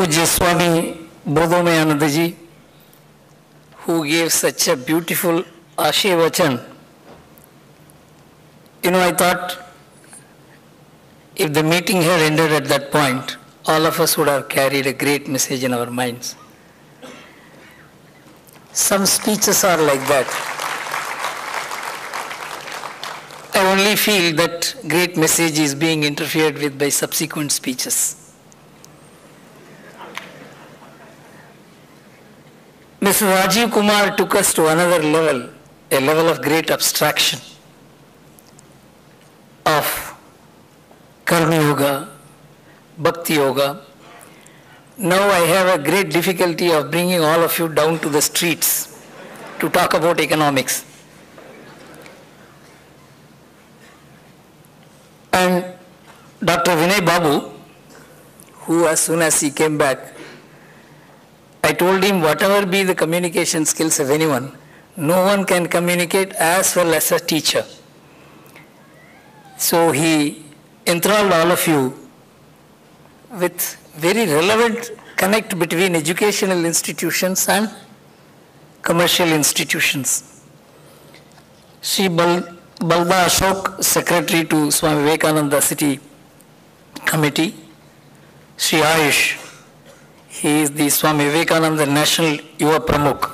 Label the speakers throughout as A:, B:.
A: Pujya Swami Bodhomayanandaji, who gave such a beautiful Ashevachan. I thought if the meeting had ended at that point, all of us would have carried a great message in our minds. Some speeches are like that. I only feel that great message is being interfered with by subsequent speeches. Mr. Rajiv Kumar took us to another level, a level of great abstraction of Karma Yoga, Bhakti Yoga. Now I have a great difficulty of bringing all of you down to the streets to talk about economics. And Dr. Vinay Babu, who as soon as he came back, I told him whatever be the communication skills of anyone, no one can communicate as well as a teacher. So he enthralled all of you with very relevant connect between educational institutions and commercial institutions. Sri Balda Ashok, Secretary to Swami Vivekananda City Committee. Sri Ayush, he is the Swami Vivekananda National Yuva Pramukh,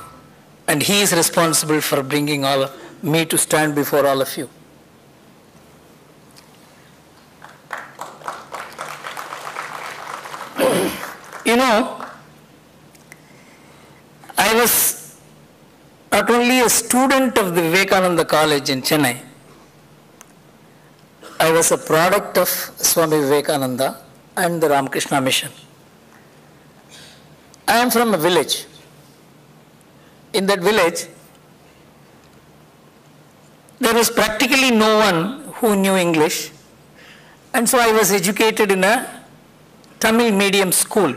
A: and he is responsible for bringing me to stand before all of you. I was not only a student of the Vivekananda College in Chennai, I was a product of Swami Vivekananda and the Ramakrishna Mission. I am from a village. In that village, there was practically no one who knew English, and so I was educated in a Tamil medium school.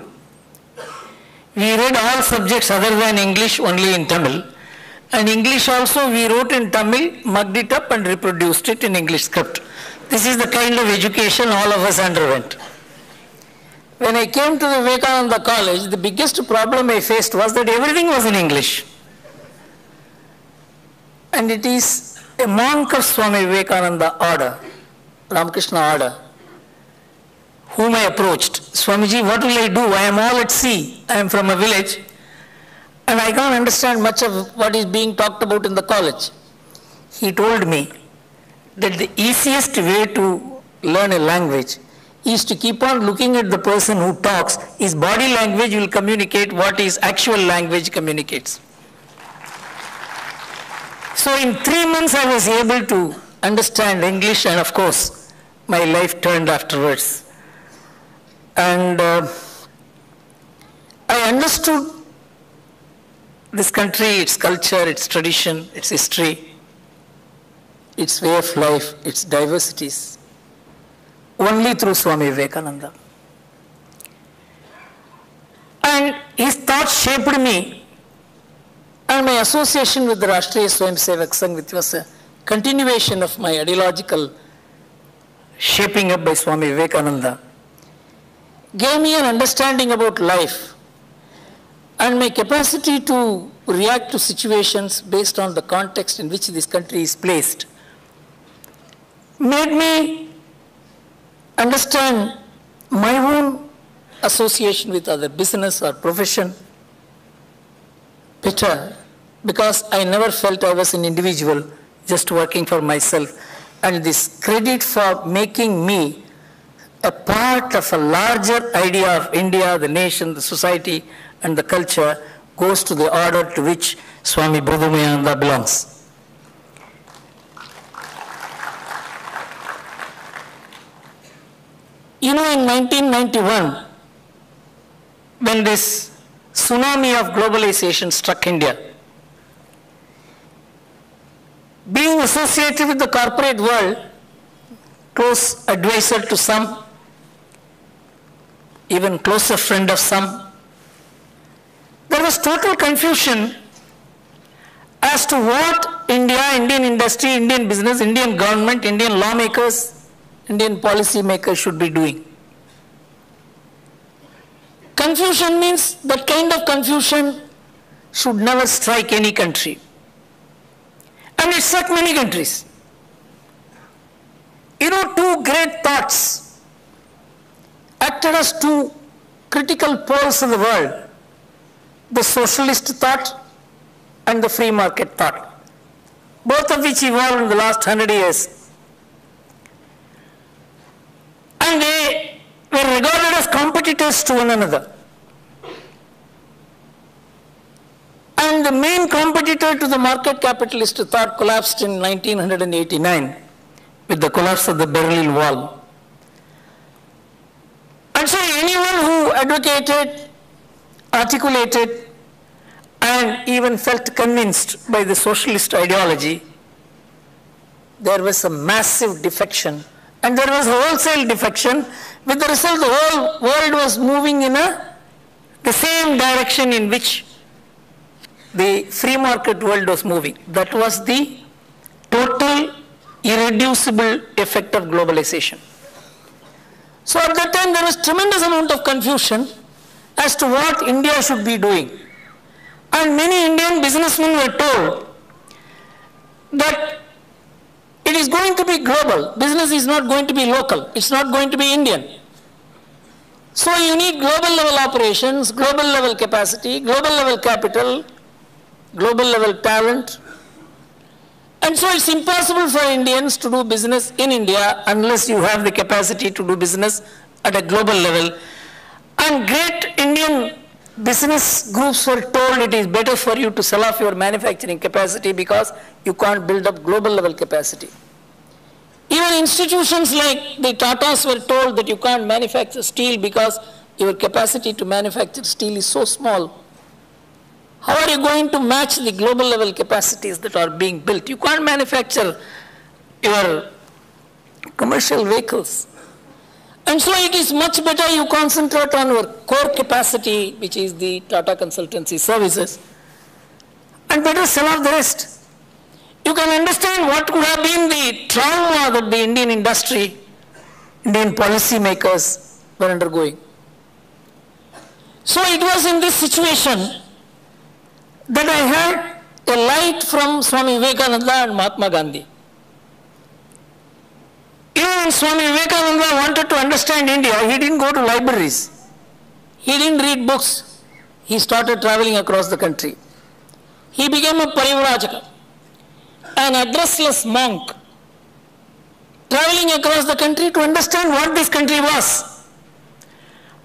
A: We read all subjects other than English only in Tamil, and English also we wrote in Tamil, mugged it up and reproduced it in English script. This is the kind of education all of us underwent. When I came to the Vivekananda College, the biggest problem I faced was that everything was in English. And it is a monk of Swami Vivekananda order, Ramakrishna order, whom I approached. Swamiji, what will I do? I am all at sea. I am from a village and I can't understand much of what is being talked about in the college. He told me that the easiest way to learn a language is to keep on looking at the person who talks. His body language will communicate what his actual language communicates. So in 3 months I was able to understand English, and of course my life turned afterwards. And I understood this country, its culture, its tradition, its history, its way of life, its diversities, only through Swami Vivekananda. And his thoughts shaped me, and my association with the Rashtriya Swayamsevak Sangh, which was a continuation of my ideological shaping up by Swami Vivekananda, gave me an understanding about life, and my capacity to react to situations based on the context in which this country is placed made me understand my own association with other business or profession better, because I never felt I was an individual just working for myself. And this credit for making me a part of a larger idea of India, the nation, the society, and the culture goes to the order to which Swami Bodhomayananda belongs. In 1991, when this tsunami of globalization struck India, being associated with the corporate world, close advisor to some, even closer friend of some, there was total confusion as to what India, Indian industry, Indian business, Indian government, Indian lawmakers, Indian policy makers should be doing. Confusion means that kind of confusion should never strike any country. And it struck many countries. You know, two great thoughts acted as two critical poles of the world: the socialist thought and the free market thought, both of which evolved in the last 100 years. And they were regarded as competitors to one another. And the main competitor to the market capitalist thought collapsed in 1989 with the collapse of the Berlin Wall. And so anyone who advocated, articulated, and even felt convinced by the socialist ideology, there was a massive defection. And there was a wholesale defection, with the result the whole world was moving in the same direction in which the free market world was moving. That was the total, irreducible effect of globalization. So at that time there was tremendous amount of confusion as to what India should be doing. And many Indian businessmen were told that it is going to be global. Business is not going to be local. It's not going to be Indian. So you need global level operations, global level capacity, global level capital, global level talent. And so it's impossible for Indians to do business in India unless you have the capacity to do business at a global level. And great Indian business groups were told it is better for you to sell off your manufacturing capacity because you can't build up global level capacity. Even institutions like the Tatas were told that you can't manufacture steel because your capacity to manufacture steel is so small. How are you going to match the global level capacities that are being built? You can't manufacture your commercial vehicles. And so it is much better you concentrate on your core capacity, which is the Tata Consultancy Services, and better sell off the rest. You can understand what could have been the trauma that the Indian industry, Indian policymakers were undergoing. So it was in this situation that I had a light from Swami Vivekananda and Mahatma Gandhi. Even Swami Vivekananda wanted to understand India, he didn't go to libraries. He didn't read books. He started traveling across the country. He became a Parivrajaka, an addressless monk, traveling across the country to understand what this country was.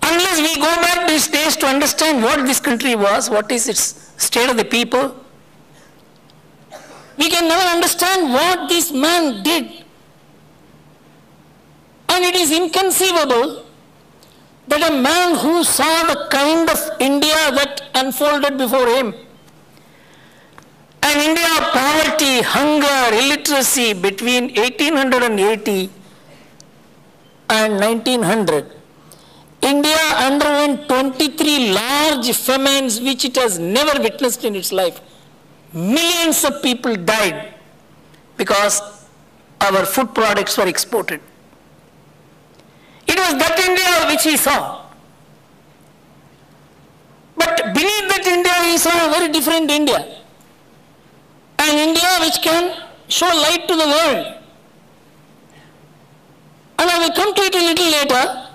A: Unless we go back these days to understand what this country was, what is its state of the people, we can never understand what this man did. And it is inconceivable that a man who saw the kind of India that unfolded before him, an India of poverty, hunger, illiteracy between 1880 and 1900, India underwent 23 large famines which it has never witnessed in its life. Millions of people died because our food products were exported. It was that India which he saw. But beneath that India he saw a very different India. An India which can show light to the world. And I will come to it a little later.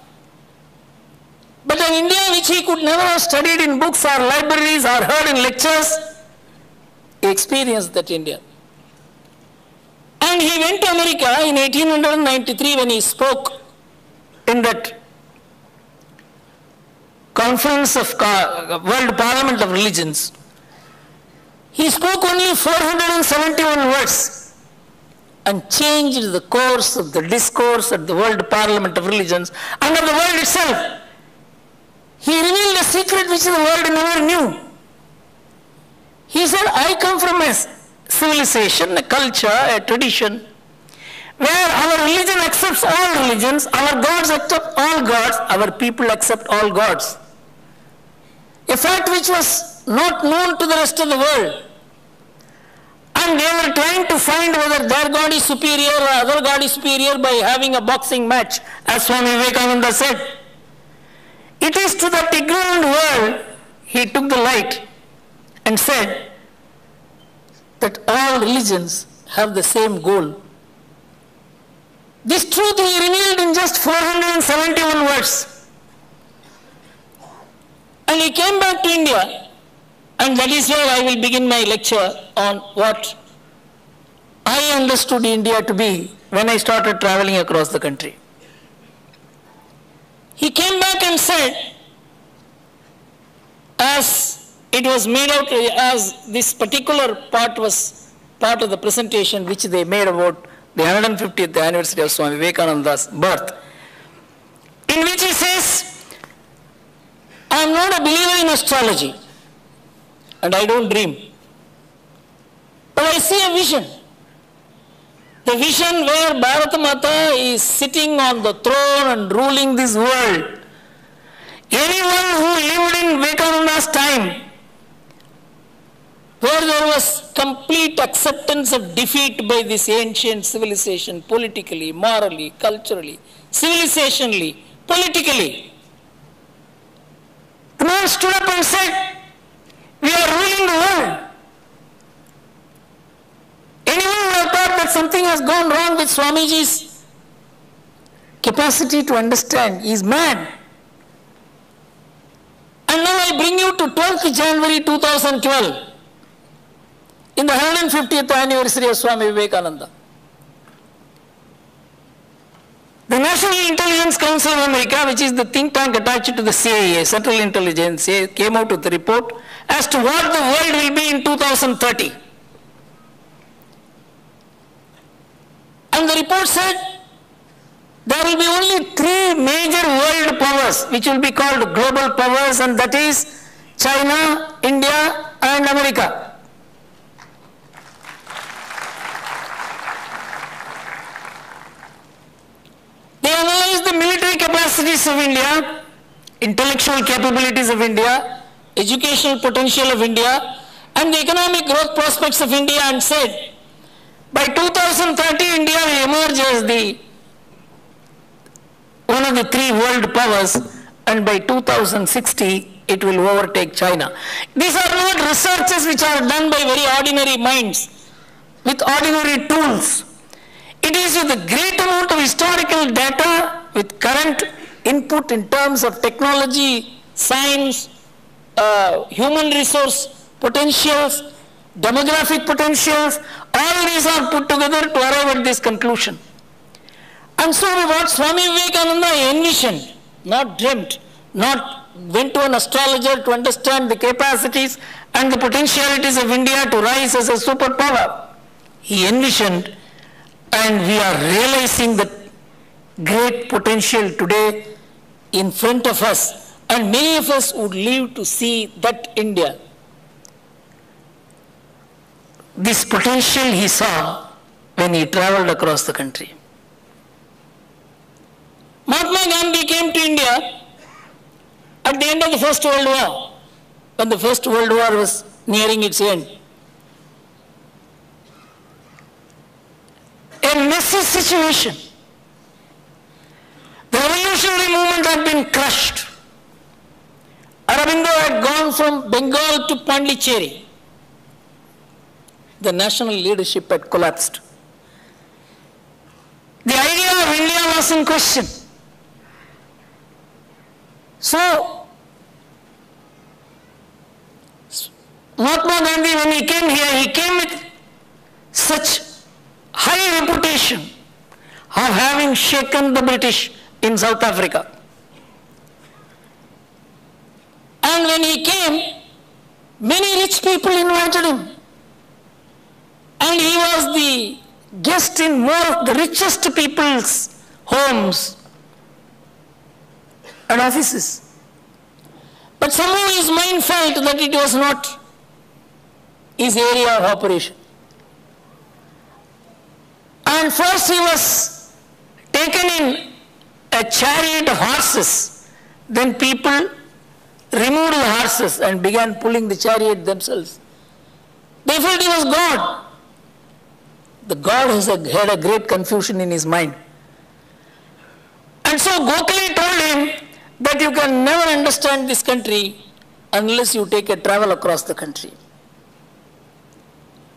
A: But an India which he could never have studied in books or libraries or heard in lectures, he experienced that India. And he went to America in 1893 when he spoke in that conference of World Parliament of Religions. He spoke only 471 words and changed the course of the discourse at the World Parliament of Religions and of the world itself. He revealed a secret which the world never knew. He said, I come from a civilization, a culture, a tradition, where our religion accepts all religions, our gods accept all gods, our people accept all gods. A fact which was not known to the rest of the world. And they were trying to find whether their God is superior or other God is superior by having a boxing match, as Swami Vivekananda said. It is to that ignorant world he took the light and said that all religions have the same goal. This truth he revealed in just 471 words. And he came back to India, and that is where I will begin my lecture on what I understood India to be when I started traveling across the country. He came back and said, as it was made out, as this particular part was part of the presentation which they made about the 150th anniversary of Swami Vivekananda's birth, in which he says, I am not a believer in astrology and I don't dream, but I see a vision. The vision where Bharata Mata is sitting on the throne and ruling this world. Anyone who lived in Vivekananda's time, where there was complete acceptance of defeat by this ancient civilization, politically, morally, culturally, civilizationally, politically. The man stood up and said, we are ruling the world. Anyone who has thought that something has gone wrong with Swamiji's capacity to understand is mad. And now I bring you to 12th January 2012, in the 150th anniversary of Swami Vivekananda. The National Intelligence Council of America, which is the think tank attached to the CIA, Central Intelligence, came out with a report as to what the world will be in 2030. And the report said there will be only 3 major world powers which will be called global powers, and that is China, India and America. They analyzed the military capacities of India, intellectual capabilities of India, educational potential of India, and the economic growth prospects of India, and said, by 2030, India will emerge as one of the 3 world powers, and by 2060, it will overtake China. These are not researches which are done by very ordinary minds, with ordinary tools. It is with a great amount of historical data, with current input in terms of technology, science, human resource potentials, demographic potentials, all these are put together to arrive at this conclusion. And so what Swami Vivekananda envisioned, not dreamt, not went to an astrologer to understand the capacities and the potentialities of India to rise as a superpower. He envisioned, and we are realizing the great potential today in front of us, and many of us would live to see that India. This potential he saw when he traveled across the country. Mahatma Gandhi came to India at the end of the First World War, when the First World War was nearing its end. A messy situation. The revolutionary movement had been crushed. Aurobindo had gone from Bengal to Pondicherry. The national leadership had collapsed. The idea of India was in question. So, Mahatma Gandhi, when he came here, he came with such high reputation of having shaken the British in South Africa. And when he came, many rich people invited him. And he was the guest in more of the richest people's homes and offices. But somehow his mind felt that it was not his area of operation. And first he was taken in a chariot of horses. Then people removed the horses and began pulling the chariot themselves. They felt he was God. The God had a great confusion in his mind. And so Gokhale told him that you can never understand this country unless you take a travel across the country.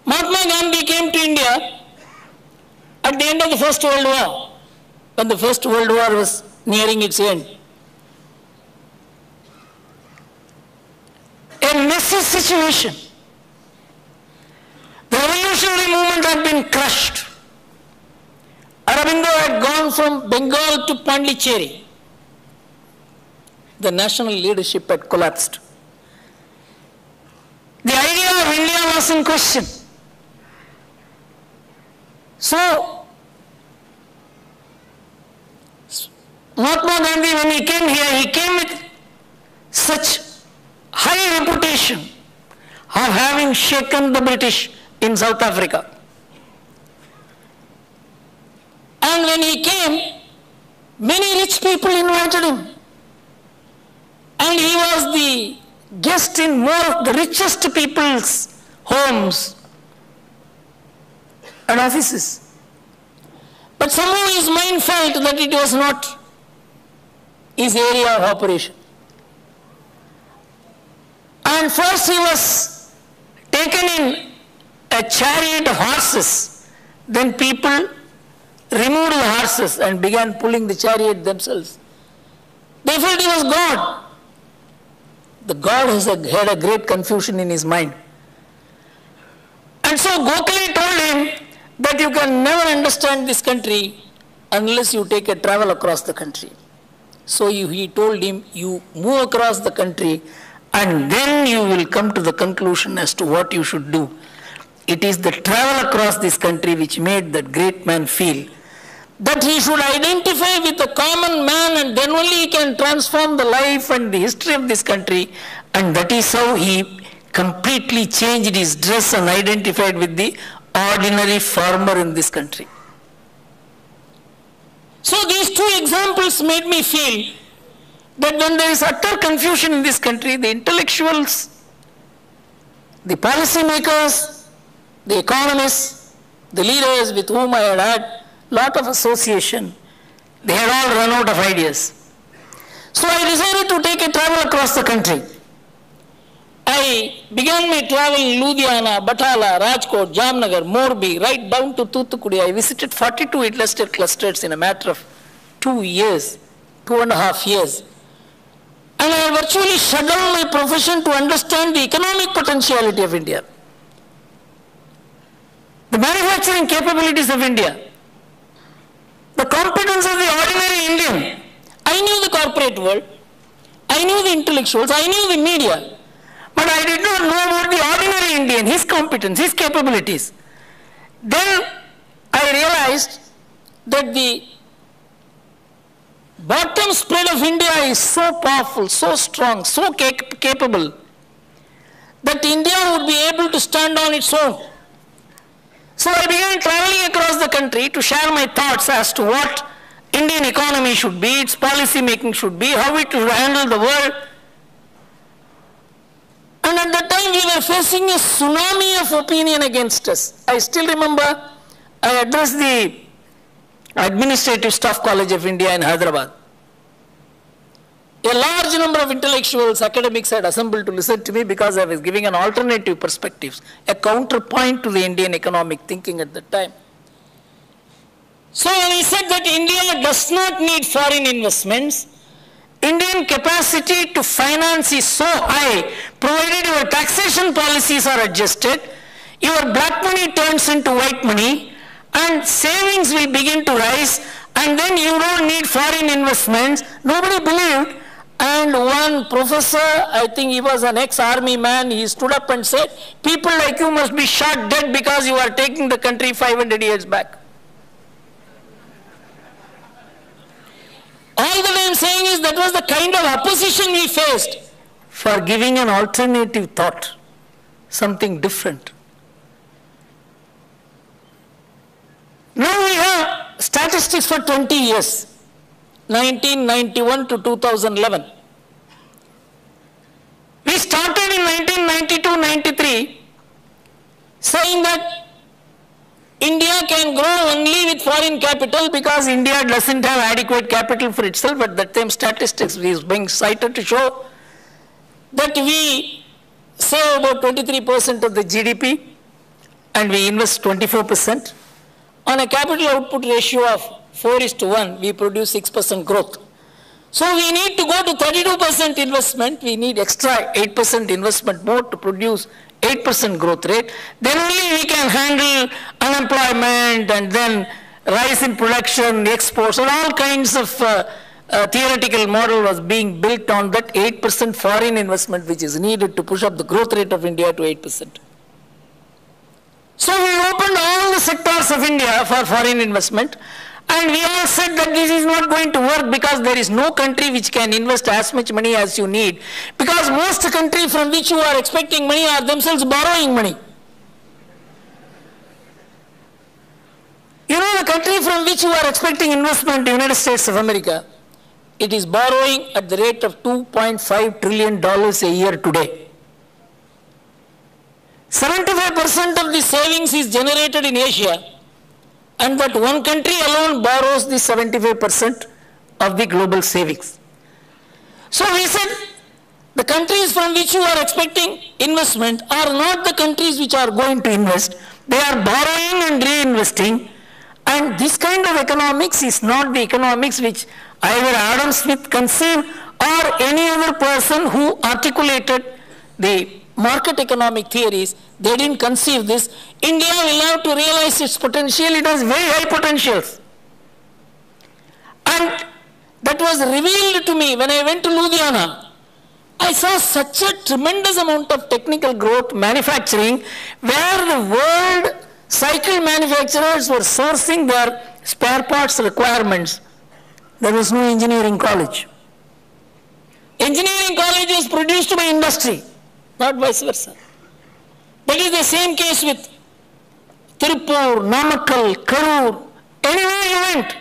A: Mahatma Gandhi came to India at the end of the First World War, when the First World War was nearing its end. A messy situation. The revolutionary movement had been crushed. Aurobindo had gone from Bengal to Pondicherry. The national leadership had collapsed. The idea of India was in question. So, Mahatma Gandhi, when he came here, he came with such high reputation of having shaken the British in South Africa. And when he came, many rich people invited him. And he was the guest in more of the richest people's homes and offices. But somehow his mind felt that it was not his area of operation. And first he was taken in a chariot of horses. Then people removed the horses and began pulling the chariot themselves. They felt he was God. The God had a great confusion in his mind. And so Gokhale told him that you can never understand this country unless you take a travel across the country. So he told him, you move across the country and then you will come to the conclusion as to what you should do. It is the travel across this country which made that great man feel that he should identify with the common man, and then only he can transform the life and the history of this country. And that is how he completely changed his dress and identified with the ordinary farmer in this country. So these two examples made me feel that when there is utter confusion in this country, the intellectuals, the policymakers, the economists, the leaders with whom I had lot of association, they had all run out of ideas. So I decided to take a travel across the country. I began my travel in Ludhiana, Batala, Rajkot, Jamnagar, Morbi, right down to Thoothukudi. I visited 42 estate clusters in a matter of 2 years, 2.5 years. And I virtually shut down my profession to understand the economic potentiality of India, the manufacturing capabilities of India, the competence of the ordinary Indian. I knew the corporate world, I knew the intellectuals, I knew the media, but I did not know about the ordinary Indian, his competence, his capabilities. Then I realized that the bottom spread of India is so powerful, so strong, so capable, that India would be able to stand on its own. So I began traveling across the country to share my thoughts as to what Indian economy should be, its policy making should be, how it should handle the world. And at that time we were facing a tsunami of opinion against us. I still remember I addressed the Administrative Staff College of India in Hyderabad. A large number of intellectuals, academics had assembled to listen to me because I was giving an alternative perspective, a counterpoint to the Indian economic thinking at that time. So I said that India does not need foreign investments. Indian capacity to finance is so high, provided your taxation policies are adjusted, your black money turns into white money, and savings will begin to rise, and then you don't need foreign investments. Nobody believed. And one professor, I think he was an ex-army man, he stood up and said, people like you must be shot dead because you are taking the country 500 years back. All that I am saying is that was the kind of opposition we faced for giving an alternative thought, something different. Now we have statistics for 20 years. 1991 to 2011. We started in 1992-93 saying that India can grow only with foreign capital because India doesn't have adequate capital for itself. At that time, statistics is being cited to show that we save about 23% of the GDP and we invest 24%. On a capital output ratio of 4:1, we produce 6% growth. So we need to go to 32% investment. We need extra 8% investment more to produce 8% growth rate. Then only we can handle unemployment and then rise in production, exports, and all kinds of theoretical model was being built on that 8% foreign investment which is needed to push up the growth rate of India to 8%. So we opened all the sectors of India for foreign investment, and we all said that this is not going to work because there is no country which can invest as much money as you need, because most countries from which you are expecting money are themselves borrowing money. You know, the country from which you are expecting investment, the United States of America, it is borrowing at the rate of $2.5 trillion a year today. 75% of the savings is generated in Asia, and that one country alone borrows the 75% of the global savings. So we said the countries from which you are expecting investment are not the countries which are going to invest. They are borrowing and reinvesting, and this kind of economics is not the economics which either Adam Smith conceived or any other person who articulated the market economic theories. They didn't conceive this. India will have to realize its potential. It has very high potentials. And that was revealed to me when I went to Ludhiana. I saw such a tremendous amount of technical growth, manufacturing, where the world cycle manufacturers were sourcing their spare parts requirements. There was no engineering college. Engineering college was produced by industry, not vice versa. That is the same case with Tirupur, Namakkal, Karur, anywhere you went.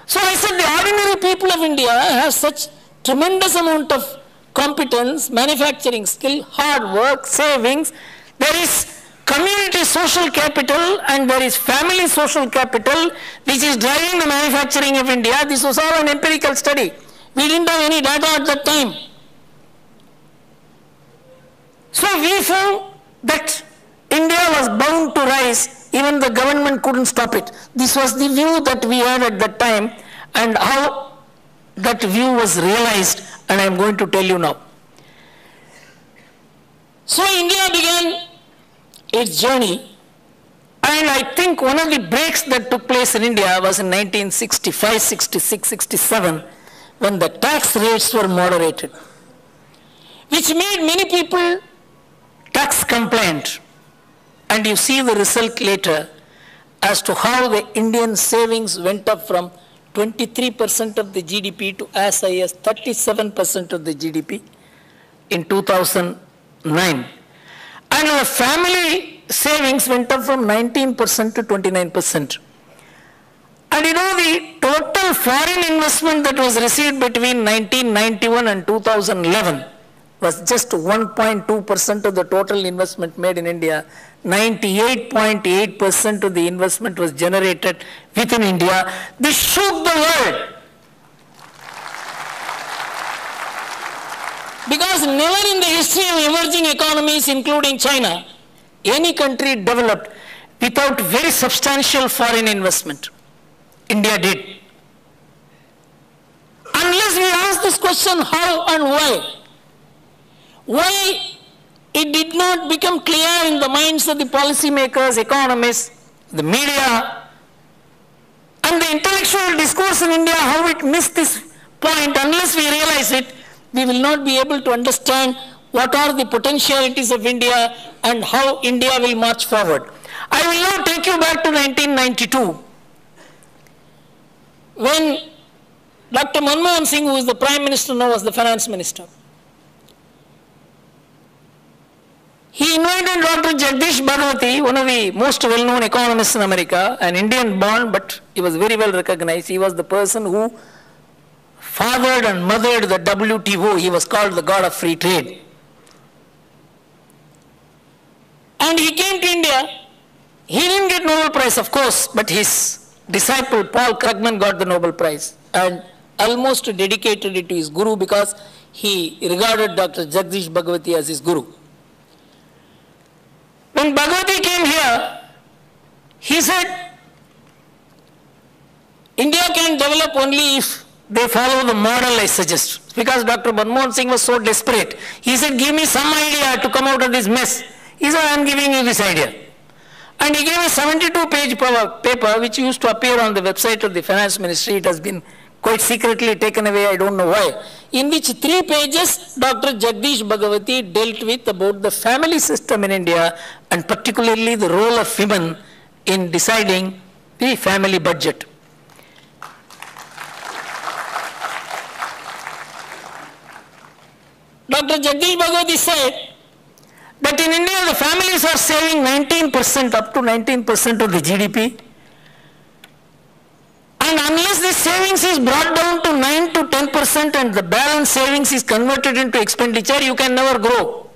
A: So I said the ordinary people of India have such tremendous amount of competence, manufacturing skill, hard work, savings. There is community social capital and there is family social capital which is driving the manufacturing of India. This was all an empirical study. We didn't have any data at that time. So we found that India was bound to rise, even the government couldn't stop it. This was the view that we had at that time, and how that view was realized, and I am going to tell you now. So India began its journey, and I think one of the breaks that took place in India was in 1965, 66, 67, when the tax rates were moderated, which made many people tax compliant. And you see the result later as to how the Indian savings went up from 23% of the GDP to as high as 37% of the GDP in 2009. And our family savings went up from 19% to 29%. And you know, the total foreign investment that was received between 1991 and 2011 was just 1.2% of the total investment made in India. 98.8% of the investment was generated within India. This shook the world. Because never in the history of emerging economies, including China, any country developed without very substantial foreign investment. India did. Unless we ask this question, how and why it did not become clear in the minds of the policymakers, economists, the media, and the intellectual discourse in India, how it missed this point. Unless we realize it, we will not be able to understand what are the potentialities of India and how India will march forward. I will now take you back to 1992, when Dr. Manmohan Singh, who is the Prime Minister now, was the Finance Minister. He invited Dr. Jagdish Bhagwati, one of the most well-known economists in America, an Indian born, but he was very well recognized. He was the person who fathered and mothered the WTO. He was called the god of free trade. And he came to India He didn't get Nobel Prize, of course, but his disciple Paul Krugman got the Nobel Prize and almost dedicated it to his guru because he regarded Dr. Jagdish Bhagwati as his guru. When Bhagwati came here, he said, India can develop only if they follow the model I suggest. Because Dr. Manmohan Singh was so desperate. He said, give me some idea to come out of this mess. He said, I am giving you this idea. And he gave a 72-page paper which used to appear on the website of the Finance Ministry. It has been quite secretly taken away, I don't know why. In which 3 pages, Dr. Jagdish Bhagwati dealt with about the family system in India and particularly the role of women in deciding the family budget. Dr. Jagdish Bhagwati said that in India the families are saving 19%, up to 19% of the GDP. And unless this savings is brought down to 9 to 10% and the balance savings is converted into expenditure, you can never grow.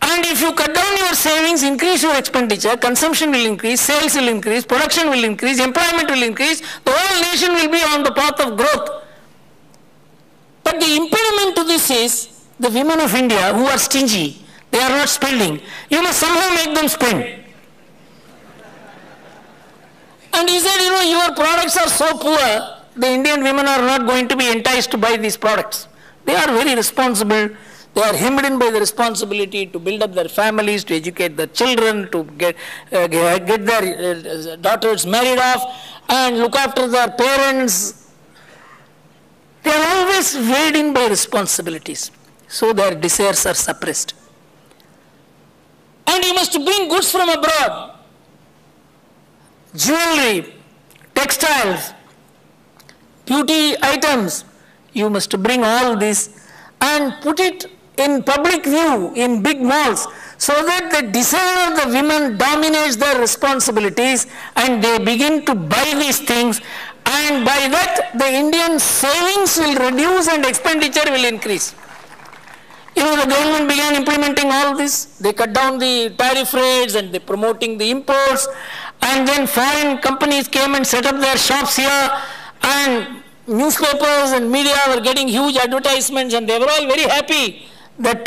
A: And if you cut down your savings, increase your expenditure, consumption will increase, sales will increase, production will increase, employment will increase, the whole nation will be on the path of growth. But the impediment to this is the women of India who are stingy, they are not spending. You must somehow make them spend. And he said, your products are so poor, the Indian women are not going to be enticed to buy these products. They are very responsible. They are hemmed in by the responsibility to build up their families, to educate their children, to get their daughters married off, and look after their parents. They are always weighed in by responsibilities, so their desires are suppressed. And you must bring goods from abroad, jewelry, textiles, beauty items. You must bring all this and put it in public view in big malls so that the desire of the women dominates their responsibilities and they begin to buy these things. And by that, the Indian savings will reduce and expenditure will increase. The government began implementing all this. They cut down the tariff rates and they promoting the imports. And then foreign companies came and set up their shops here. And newspapers and media were getting huge advertisements and they were all very happy that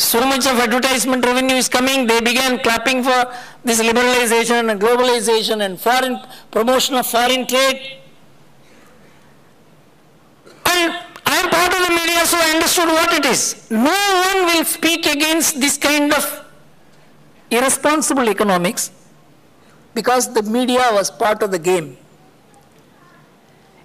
A: so much of advertisement revenue is coming. They began clapping for this liberalization and globalization and foreign promotion of foreign trade. And I am part of the media, so I understood what it is. No one will speak against this kind of irresponsible economics because the media was part of the game.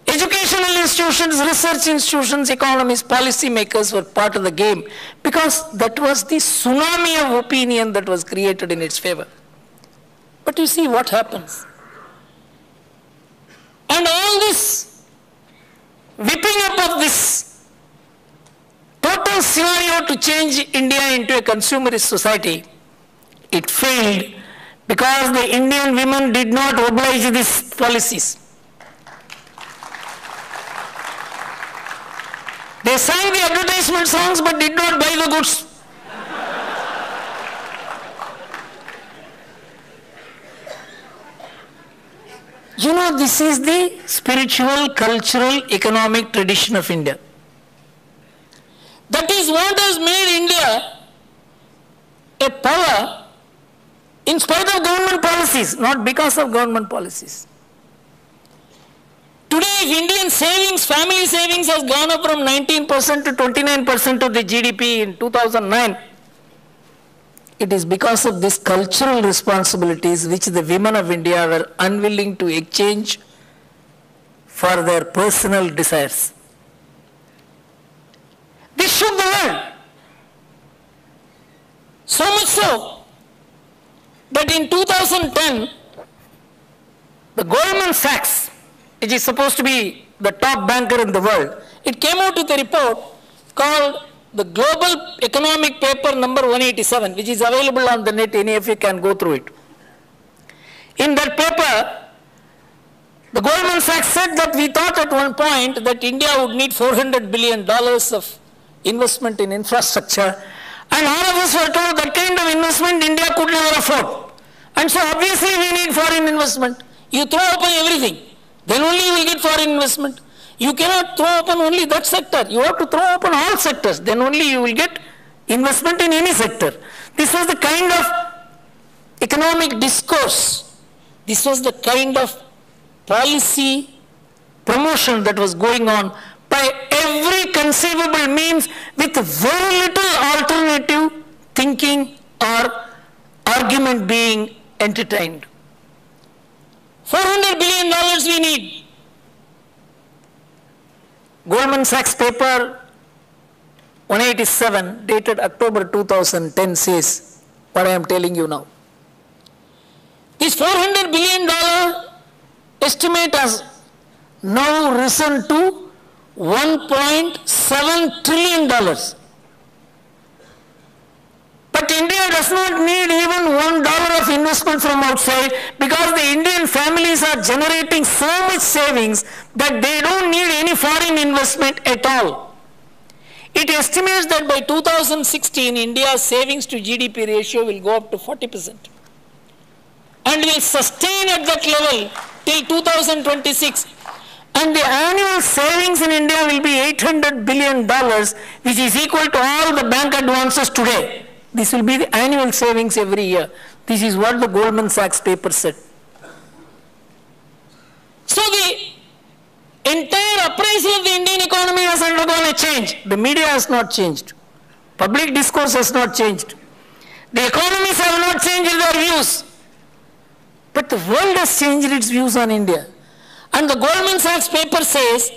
A: Educational institutions, research institutions, economists, policy makers were part of the game because that was the tsunami of opinion that was created in its favor. But you see what happens. And all this whipping up of this total scenario to change India into a consumerist society, it failed because the Indian women did not oblige these policies. They sang the advertisement songs but did not buy the goods. This is the spiritual, cultural, economic tradition of India. That is what has made India a power in spite of government policies, not because of government policies. Today, if Indian savings, family savings has gone up from 19% to 29% of the GDP in 2009, it is because of these cultural responsibilities which the women of India were unwilling to exchange for their personal desires. This shook the world. So much so that in 2010, the Goldman Sachs, which is supposed to be the top banker in the world, it came out with a report called the Global Economic Paper number 187, which is available on the net, any of you can go through it. In that paper, the Goldman Sachs said that we thought at one point that India would need $400 billion of investment in infrastructure, and all of us were told that kind of investment India could never afford. And so obviously we need foreign investment. You throw open everything, then only you will get foreign investment. You cannot throw open only that sector. You have to throw open all sectors, then only you will get investment in any sector. This was the kind of economic discourse. This was the kind of policy promotion that was going on by every conceivable means with very little alternative thinking or argument being entertained. $400 billion we need. Goldman Sachs paper 187 dated October 2010 says what I am telling you now. This $400 billion estimate has now risen to $1.7 trillion. But India does not need even $1 of investment from outside because the Indian families are generating so much savings that they don't need any foreign investment at all. It estimates that by 2016, India's savings to GDP ratio will go up to 40% and will sustain at that level till 2026. And the annual savings in India will be $800 billion, which is equal to all the bank advances today. This will be the annual savings every year. This is what the Goldman Sachs paper said. So the entire appraisal of the Indian economy has undergone a change. The media has not changed. Public discourse has not changed. The economists have not changed their views. But the world has changed its views on India. And the Goldman Sachs paper says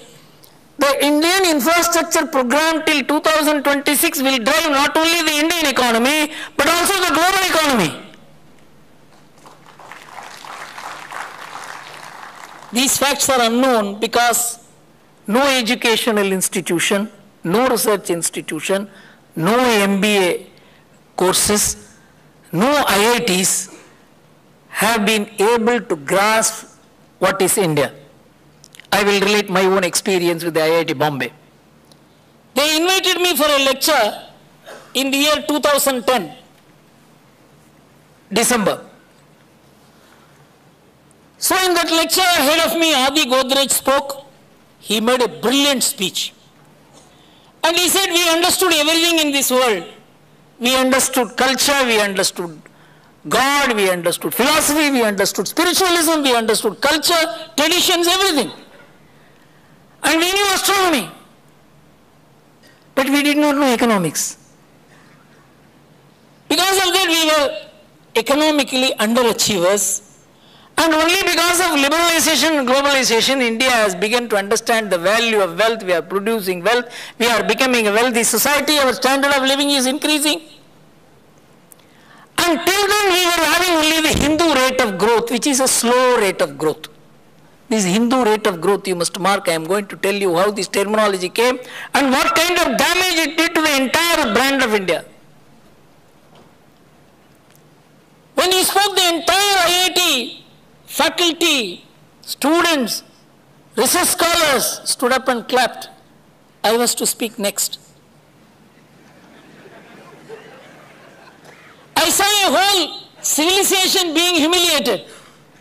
A: the Indian infrastructure program till 2026 will drive not only the Indian economy, but also the global economy. These facts are unknown because no educational institution, no research institution, no MBA courses, no IITs have been able to grasp what is India. I will relate my own experience with the IIT Bombay. They invited me for a lecture in the year 2010, December. So in that lecture, ahead of me, Adi Godrej spoke. He made a brilliant speech. And he said, we understood everything in this world. We understood culture, we understood God, we understood philosophy, we understood spiritualism, we understood culture, traditions, everything. And we knew astronomy. But we did not know economics. Because of that, we were economically underachievers. And only because of liberalization and globalization, India has begun to understand the value of wealth. We are producing wealth. We are becoming a wealthy society. Our standard of living is increasing. Until then, we were having only the Hindu rate of growth, which is a slow rate of growth. This Hindu rate of growth, you must mark. I am going to tell you how this terminology came and what kind of damage it did to the entire brand of India. When he spoke, the entire IIT faculty, students, research scholars stood up and clapped. I was to speak next. I saw a whole civilization being humiliated,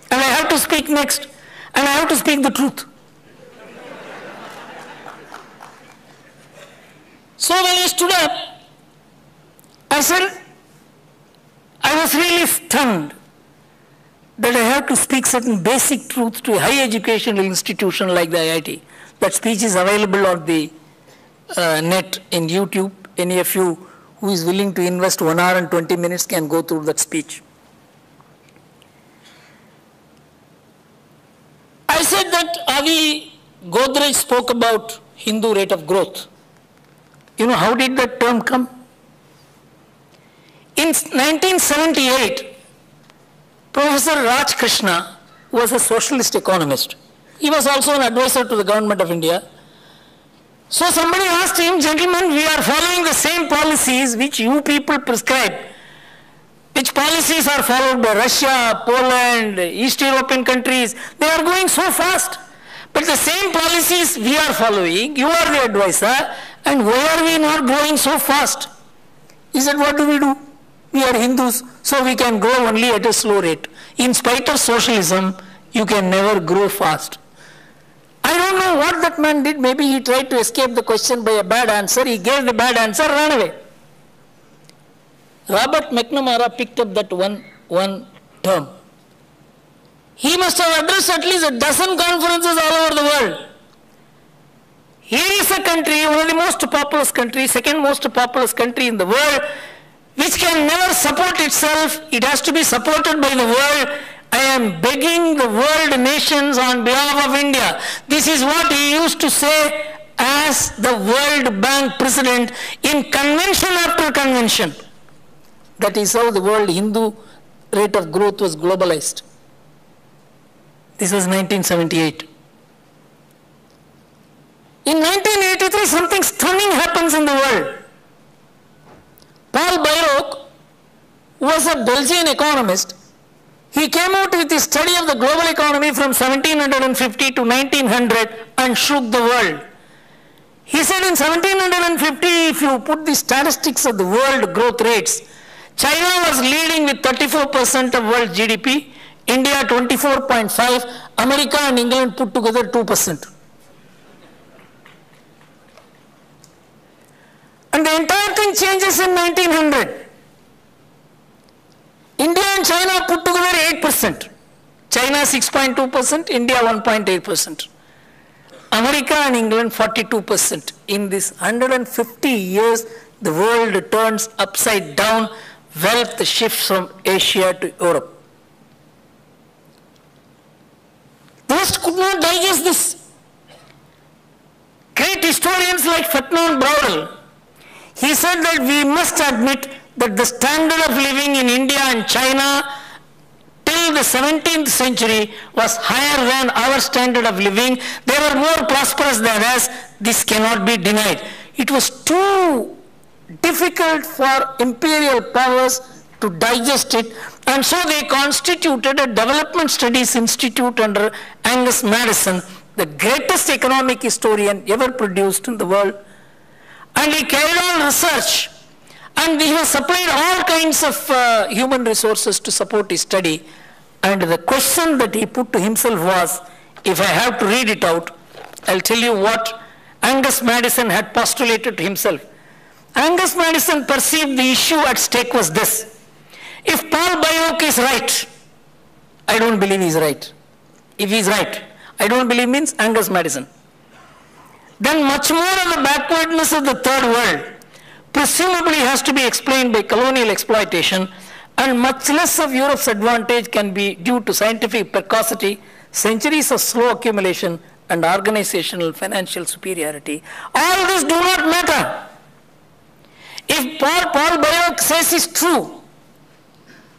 A: and I have to speak next, and I have to speak the truth. So when I stood up, I said, I was really stunned that I have to speak certain basic truths to a high educational institution like the IIT. That speech is available on the net in YouTube. Any of you who is willing to invest 1 hour and 20 minutes can go through that speech. I said that Adi Godrej spoke about Hindu rate of growth. You know, how did that term come? In 1978, Professor Raj Krishna was a socialist economist. He was also an advisor to the government of India. So somebody asked him, gentlemen, we are following the same policies which you people prescribe. Which policies are followed by Russia, Poland, East European countries. They are going so fast. But the same policies we are following, you are the advisor, and why are we not growing so fast? He said, what do we do? We are Hindus, so we can grow only at a slow rate. In spite of socialism, you can never grow fast. I don't know what that man did. Maybe he tried to escape the question by a bad answer. He gave the bad answer, ran away. Robert McNamara picked up that one term. He must have addressed at least a dozen conferences all over the world. Here is a country, one of the most populous countries, second most populous country in the world, which can never support itself. It has to be supported by the world. I am begging the world nations on behalf of India. This is what he used to say as the World Bank president in convention after convention. That is how the world Hindu rate of growth was globalized. This was 1978. In 1983, something stunning happens in the world. Paul Bairoch was a Belgian economist. He came out with his study of the global economy from 1750 to 1900 and shook the world. He said in 1750, if you put the statistics of the world growth rates, China was leading with 34% of world GDP, India 24.5%, America and England put together 2%. And the entire thing changes in 1900. India and China put together 8%. China 6.2%, India 1.8%. America and England 42%. In this 150 years, the world turns upside down, wealth shifts from Asia to Europe. The West could not digest this. Great historians like Ferdinand Braudel, he said that we must admit that the standard of living in India and China till the 17th century was higher than our standard of living. They were more prosperous than us. This cannot be denied. It was too difficult for imperial powers to digest it, and so they constituted a development studies institute under Angus Madison, the greatest economic historian ever produced in the world. And he carried on research, and he has supplied all kinds of human resources to support his study. And the question that he put to himself was, if I have to read it out, I'll tell you what Angus Madison had postulated to himself. Angus Madison perceived the issue at stake was this: if Paul Bairoch is right, I don't believe he's right. If he's right, I don't believe means Angus Madison. Then much more of the backwardness of the third world presumably has to be explained by colonial exploitation, and much less of Europe's advantage can be due to scientific precocity, centuries of slow accumulation, and organizational financial superiority. All this do not matter. If Paul Bairoch says is true,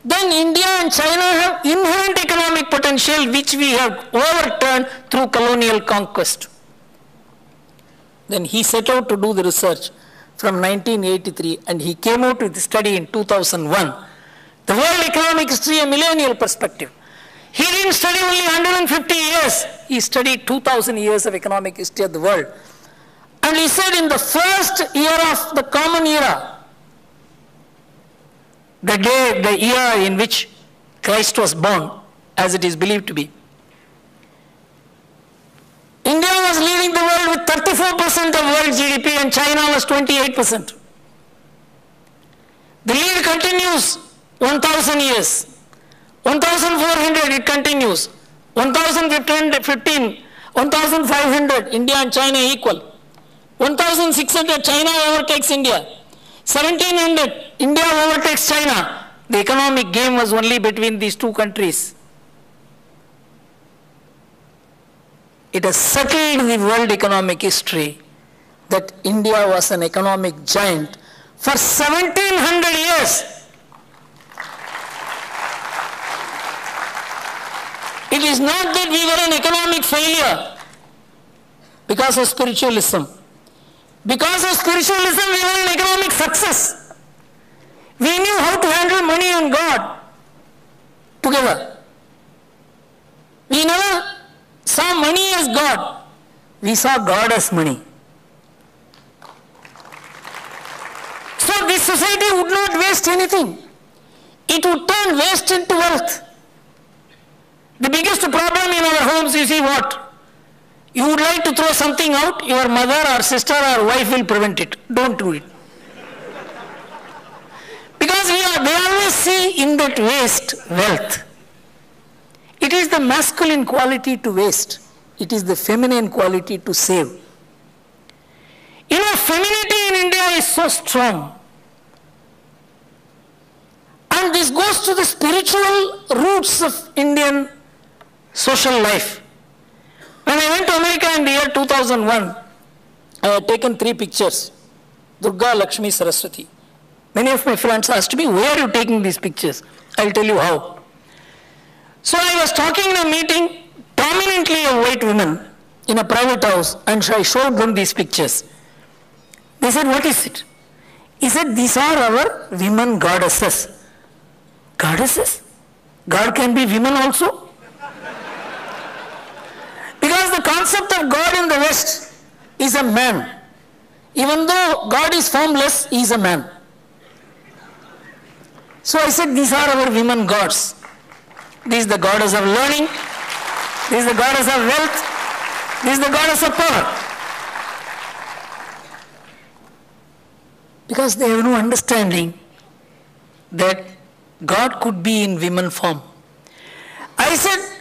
A: then India and China have inherent economic potential which we have overturned through colonial conquest. Then he set out to do the research from 1983, and he came out with the study in 2001. The World Economic History, a millennial perspective. He didn't study only 150 years. He studied 2000 years of economic history of the world. And he said in the first year of the common era, the year in which Christ was born, as it is believed to be, India was leading the world with 34% of world GDP and China was 28%. The lead continues 1000 years. 1400 it continues. 1015, 1500 India and China equal. 1600 China overtakes India. 1700 India overtakes China. The economic game was only between these two countries. It has settled the world economic history that India was an economic giant for 1700 years. It is not that we were an economic failure because of spiritualism. Because of spiritualism, we were an economic success. We knew how to handle money and God together. We never saw money as God. We saw God as money. So this society would not waste anything. it would turn waste into wealth. The biggest problem in our homes, you see what? You would like to throw something out, your mother or sister or wife will prevent it. Don't do it. Because they always see in that waste wealth. It is the masculine quality to waste. It is the feminine quality to save. You know, femininity in India is so strong. And this goes to the spiritual roots of Indian social life. When I went to America in the year 2001, I had taken 3 pictures. Durga, Lakshmi, Saraswati. Many of my friends asked me, where are you taking these pictures? I'll tell you how. So I was talking in a meeting, dominantly of white women, in a private house, and I showed them these pictures. They said, what is it? He said, these are our women goddesses. Goddesses? God can be women also? Because the concept of God in the West is a man. Even though God is formless, he is a man. So I said, these are our women gods. This is the goddess of learning. This is the goddess of wealth. This is the goddess of power. Because they have no understanding that God could be in women form. I said,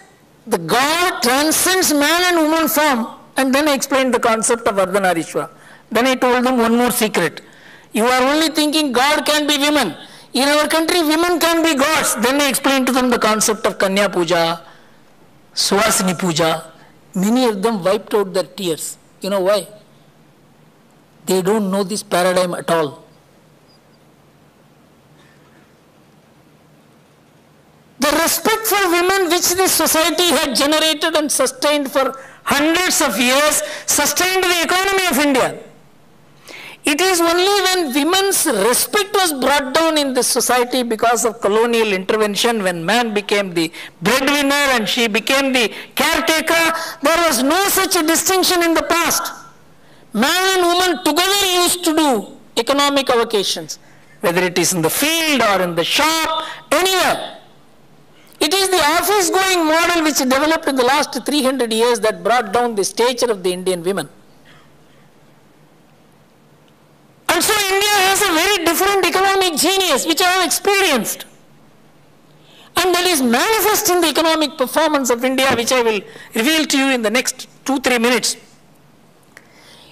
A: the God transcends man and woman form. And then I explained the concept of Ardhanarishwara. Then I told them one more secret. You are only thinking God can be women. In our country, women can be gods. Then I explained to them the concept of Kanya Puja, Suhasini Puja. Many of them wiped out their tears. You know why? They don't know this paradigm at all. The respect for women which this society had generated and sustained for hundreds of years sustained the economy of India. It is only when women's respect was brought down in this society because of colonial intervention, when man became the breadwinner and she became the caretaker, there was no such a distinction in the past. Man and woman together used to do economic avocations, whether it is in the field or in the shop, anywhere. It is the office-going model which developed in the last 300 years that brought down the stature of the Indian women. And so India has a very different economic genius which I have experienced. And that is manifest in the economic performance of India, which I will reveal to you in the next 2-3 minutes.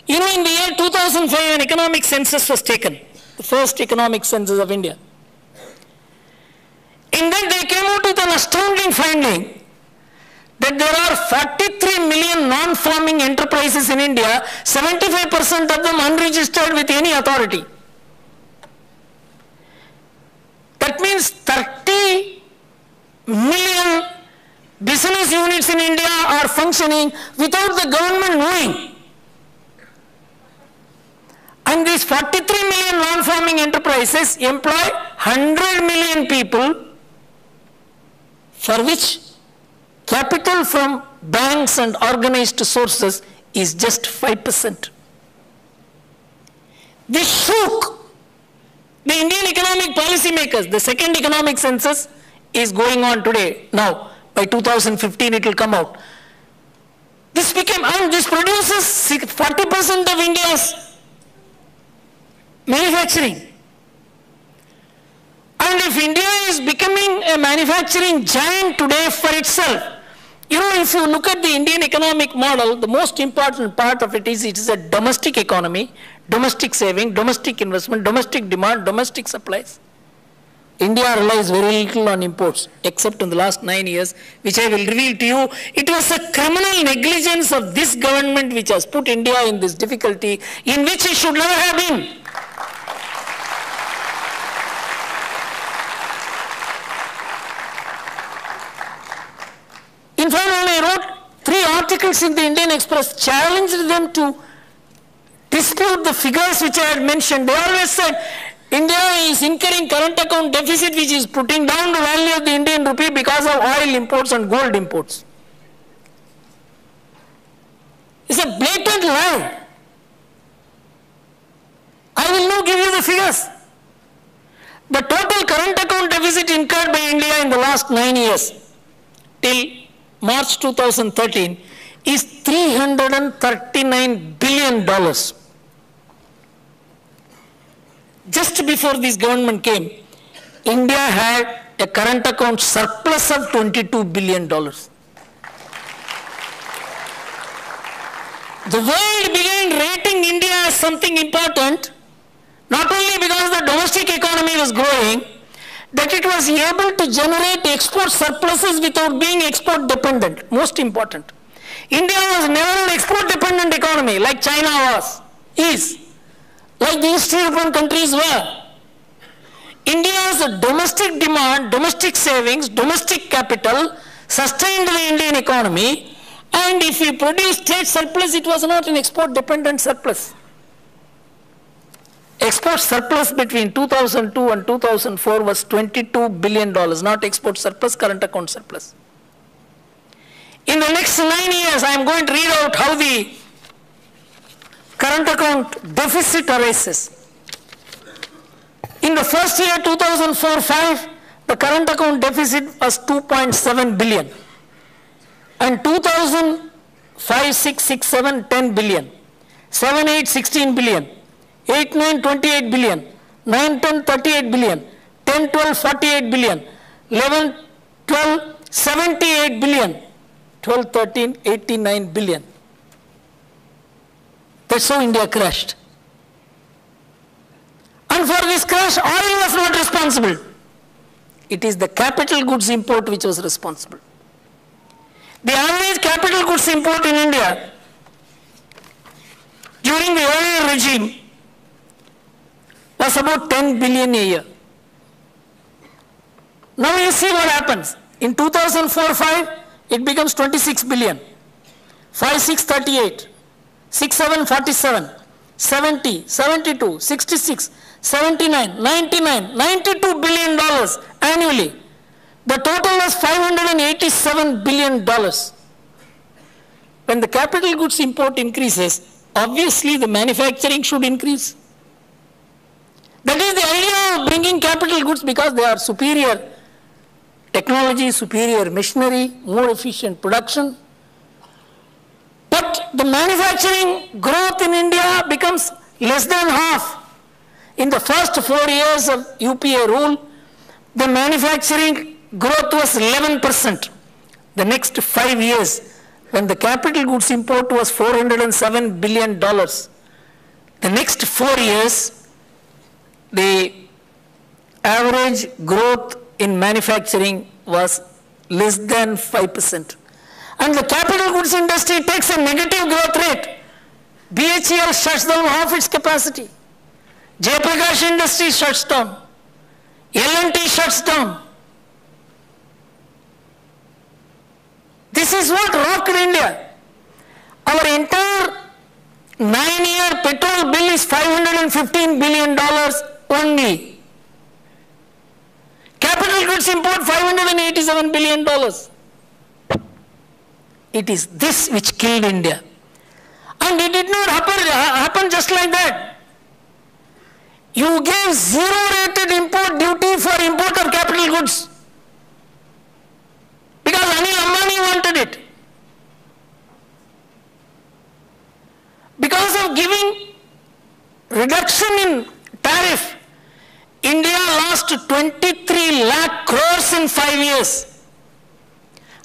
A: You know, in the year 2005, an economic census was taken, the first economic census of India. In that they came out with an astounding finding that there are 43 million non-farming enterprises in India, 75% of them unregistered with any authority. That means 30 million business units in India are functioning without the government knowing. And these 43 million non-farming enterprises employ 100 million people, for which capital from banks and organized sources is just 5%. This shook the Indian economic policy makers. The second economic census is going on today. Now, by 2015 it will come out. This became, and this produces 40% of India's manufacturing. And if India is becoming a manufacturing giant today for itself, you know, if you look at the Indian economic model, the most important part of it is a domestic economy, domestic saving, domestic investment, domestic demand, domestic supplies. India relies very little on imports, except in the last 9 years, which I will reveal to you. It was a criminal negligence of this government which has put India in this difficulty in which it should never have been. In fact, when I wrote 3 articles in the Indian Express, challenged them to dispute the figures which I had mentioned. They always said, India is incurring current account deficit which is putting down the value of the Indian rupee because of oil imports and gold imports. It's a blatant lie. I will now give you the figures. The total current account deficit incurred last 9 years till March 2013 is $339 billion. Just before this government came, India had a current account surplus of $22 billion. The world began rating India as something important, not only because the domestic economy was growing, that it was able to generate export surpluses without being export dependent. Most important. India was never an export dependent economy like China is, like the East European countries were. India's domestic demand, domestic savings, domestic capital sustained the Indian economy, and if we produced state surplus, it was not an export dependent surplus. Export surplus between 2002 and 2004 was $22 billion, not export surplus, current account surplus. In the next 9 years, I am going to read out how the current account deficit arises. In the first year, 2004-05, the current account deficit was 2.7 billion. And 2005-06-07, 10 billion. 7-8, 16 billion. 8-9, 28 billion. 9-10, 38 billion. 10-12, 48 billion. 11-12, 78 billion. 12-13, 89 billion. That's how India crashed. And for this crash, oil was not responsible. It is the capital goods import which was responsible. The average capital goods import in India during the earlier regime was about 10 billion a year. Now you see what happens. In 2004-05, it becomes 26 billion. 5-6, 38. 6-7, 47. 70, 72, 66, 79, 99, $92 billion annually. The total was $587 billion. When the capital goods import increases, obviously the manufacturing should increase. That is the idea of bringing capital goods, because they are superior technology, superior machinery, more efficient production. But the manufacturing growth in India becomes less than half. In the first 4 years of UPA rule, the manufacturing growth was 11%. The next 5 years, when the capital goods import was $407 billion, the next 4 years, the average growth in manufacturing was less than 5%. And the capital goods industry takes a negative growth rate. BHEL shuts down half its capacity. Jayaprakash Industries shuts down. L&T shuts down. This is what rocked India. Our entire 9-year petrol bill is $515 billion only. Capital goods import $587 billion. It is this which killed India. And it did not happen just like that. You gave zero-rated import duty for import of capital goods, because Anil Ambani wanted it. Because of giving reduction in tariff, India lost 23 lakh crores in 5 years.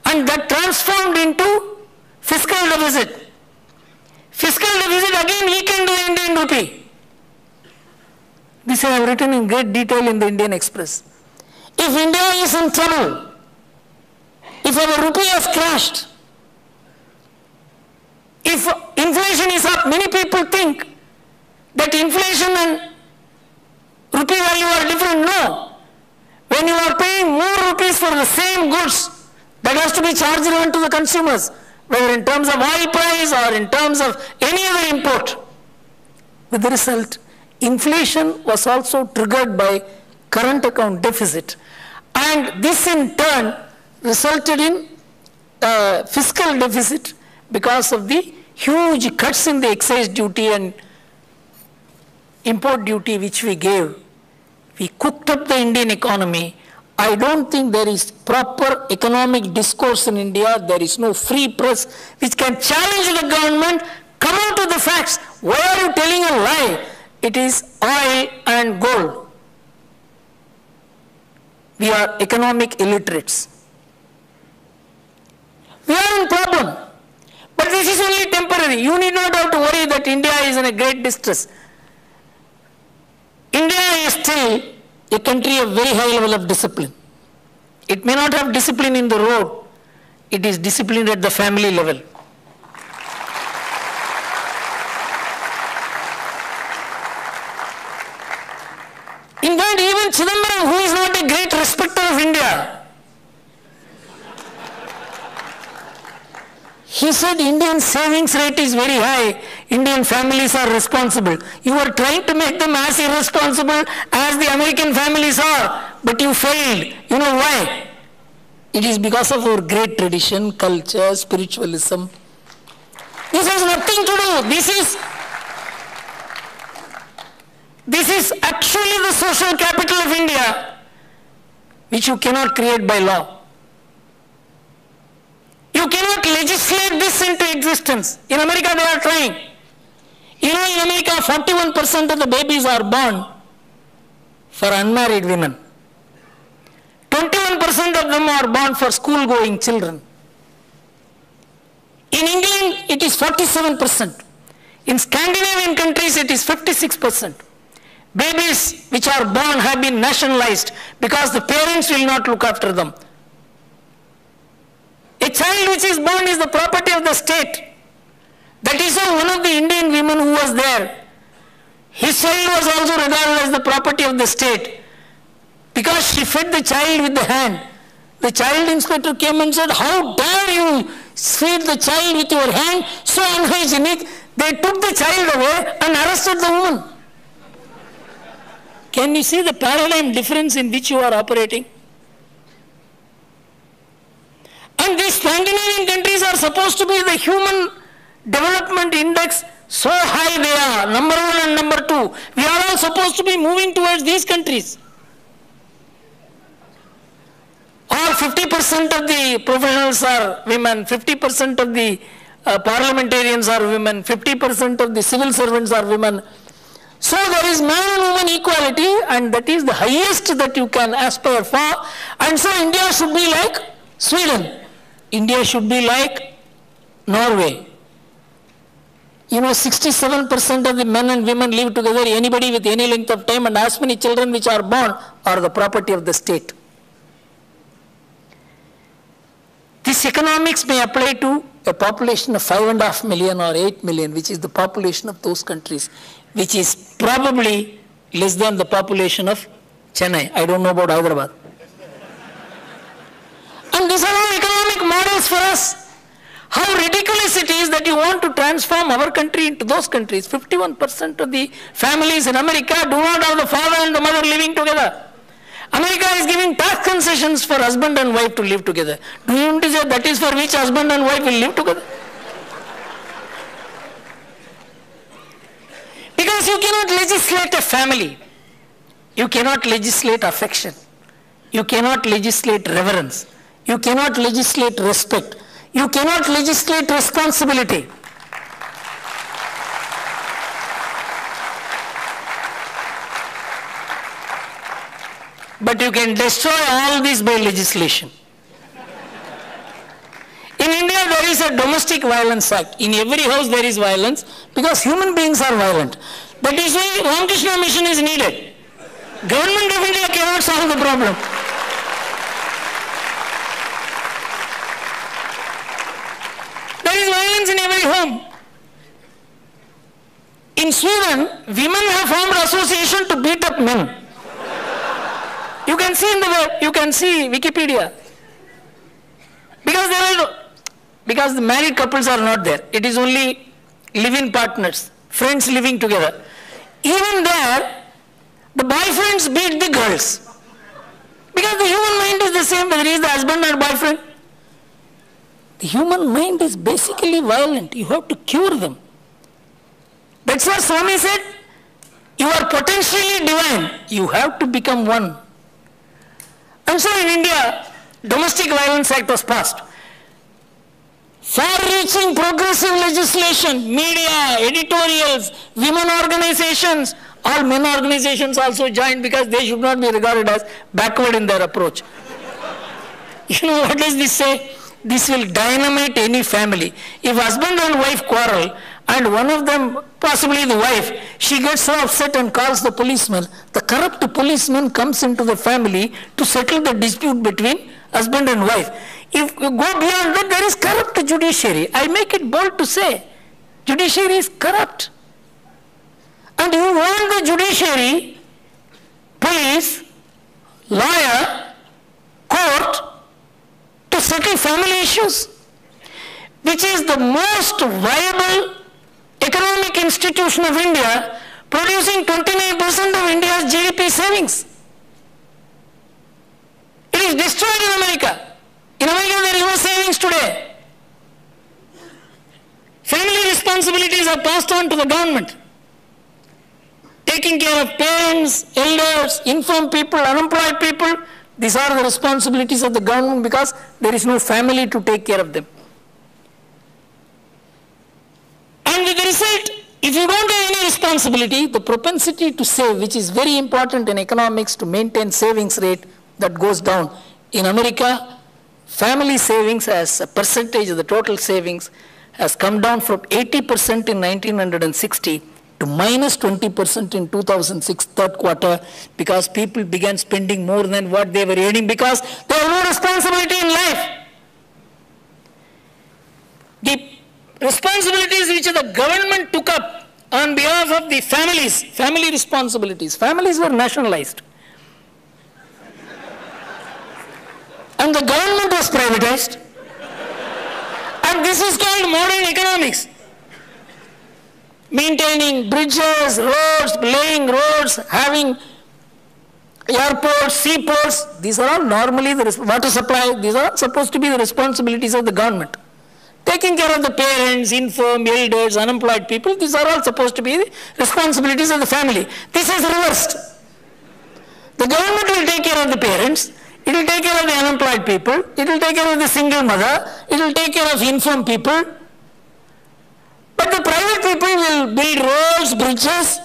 A: And that transformed into fiscal deficit. Fiscal deficit again weakened the Indian rupee. This I have written in great detail in the Indian Express. If India is in trouble, if our rupee has crashed, if inflation is up, many people think that inflation and rupee value are different. No. When you are paying more rupees for the same goods, that has to be charged on to the consumers, whether in terms of oil price or in terms of any other import. With the result, inflation was also triggered by current account deficit. And this in turn resulted in fiscal deficit because of the huge cuts in the excise duty and import duty which we gave. We cooked up the Indian economy I don't think there is proper economic discourse in India. There is no free press which can challenge the government. Come out to the facts. Why are you telling a lie? It is oil and gold. We are economic illiterates. We are in problem. But this is only temporary. You need not have to worry that India is in a great distress. India is still a country of very high level of discipline. It may not have discipline in the road. It is disciplined at the family level. In fact, even Chidambaram, who is not a great respecter of India, he said Indian savings rate is very high, Indian families are responsible. You are trying to make them as irresponsible as the American families are, but you failed. You know why? It is because of our great tradition, culture, spiritualism. This has nothing to do. This is actually the social capital of India, which you cannot create by law. You cannot legislate this into existence. In America, they are trying. You know, in America, 41% of the babies are born for unmarried women. 21% of them are born for school-going children. In England, it is 47%. In Scandinavian countries, it is 56%. Babies which are born have been nationalized because the parents will not look after them. A child which is born is the property of the state. That is why one of the Indian women who was there, his child was also regarded as the property of the state because she fed the child with the hand. The child inspector came and said, "How dare you feed the child with your hand, so unhygienic." They took the child away and arrested the woman. Can you see the paradigm difference in which you are operating? And these Scandinavian countries are supposed to be the human development index, so high they are, number 1 and number 2. We are all supposed to be moving towards these countries. All 50% of the professionals are women, 50% of the parliamentarians are women, 50% of the civil servants are women. So there is man and woman equality, and that is the highest that you can aspire for. And so India should be like Sweden. India should be like Norway. You know, 67% of the men and women live together. Anybody with any length of time and as many children which are born are the property of the state. This economics may apply to a population of 5.5 million or 8 million, which is the population of those countries, which is probably less than the population of Chennai. I don't know about Hyderabad. And these are all economic models for us. How ridiculous it is that you want to transform our country into those countries. 51% of the families in America do not have the father and the mother living together. America is giving tax concessions for husband and wife to live together. Do you want to say that is for which husband and wife will live together? Because you cannot legislate a family. You cannot legislate affection. You cannot legislate reverence. You cannot legislate respect. You cannot legislate responsibility. But you can destroy all this by legislation. In India, there is a domestic violence act. In every house there is violence because human beings are violent. That is why Ramakrishna Mission is needed. Government of India cannot solve the problem. There is violence in every home. In Sweden, women have formed an association to beat up men. You can see in the web, you can see Wikipedia. Because the married couples are not there. It is only live-in partners, friends living together. Even there, the boyfriends beat the girls. Because the human mind is the same whether he is the husband or boyfriend. The human mind is basically violent. You have to cure them. That's what Swami said. You are potentially divine. You have to become one. And so in India, Domestic Violence Act was passed. Far-reaching progressive legislation, media, editorials, women organizations, all men organizations also joined because they should not be regarded as backward in their approach. You know, what does this say? This will dynamite any family. If husband and wife quarrel, and one of them, possibly the wife, she gets so upset and calls the policeman, the corrupt policeman comes into the family to settle the dispute between husband and wife. If you go beyond that, there is corrupt judiciary. I make it bold to say, judiciary is corrupt. And you want the judiciary, police, lawyer, court, to settle family issues, which is the most viable economic institution of India, producing 29% of India's GDP savings. It is destroyed in America. In America, there is no savings today. Family responsibilities are passed on to the government. Taking care of parents, elders, infirm people, unemployed people, these are the responsibilities of the government because there is no family to take care of them. And with the result, if you don't have any responsibility, the propensity to save, which is very important in economics to maintain savings rate, that goes down. In America, family savings as a percentage of the total savings has come down from 80% in 1960 to minus 20% in 2006 third quarter because people began spending more than what they were earning because they have no responsibility in life. The responsibilities which the government took up on behalf of the families, family responsibilities, families were nationalized. And the government was privatized. And this is called modern economics. Maintaining bridges, roads, laying roads, having airports, seaports, these are all normally the water supply, these are supposed to be the responsibilities of the government. Taking care of the parents, infirm, elders, unemployed people, these are all supposed to be the responsibilities of the family. This is reversed. The government will take care of the parents, it will take care of the unemployed people, it will take care of the single mother, it will take care of infirm people. But the private people will build roads, bridges.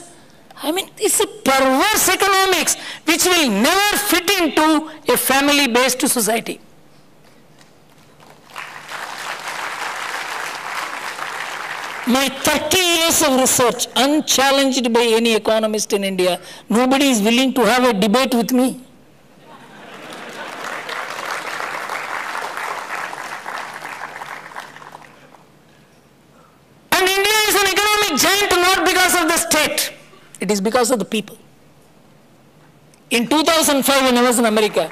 A: I mean, it's a perverse economics which will never fit into a family-based society. My 30 years of research, unchallenged by any economist in India, nobody is willing to have a debate with me. And India is an economic giant not because of the state, it is because of the people. In 2005, when I was in America,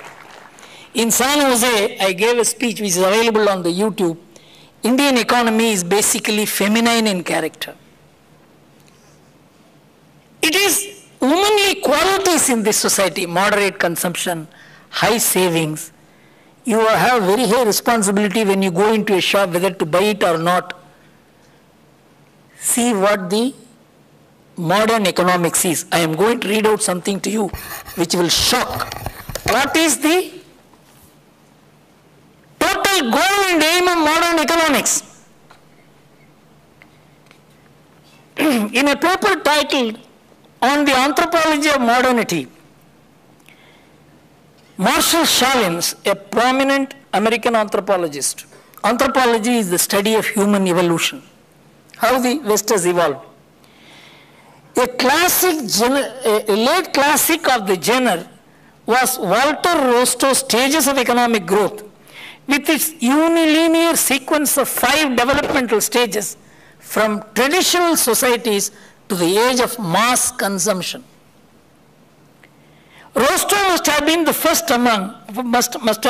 A: in San Jose, I gave a speech which is available on the YouTube. Indian economy is basically feminine in character. It is womanly qualities in this society, moderate consumption, high savings. You have very high responsibility when you go into a shop whether to buy it or not. See what the modern economics is. I am going to read out something to you which will shock. What is the total goal and aim of modern economics? In a paper titled On the Anthropology of Modernity, Marshall Chalins, a prominent American anthropologist. Anthropology is the study of human evolution, how the West has evolved. A late classic of the genre was Walter Rostow's Stages of Economic Growth, with its unilinear sequence of 5 developmental stages from traditional societies to the age of mass consumption. Rostow must have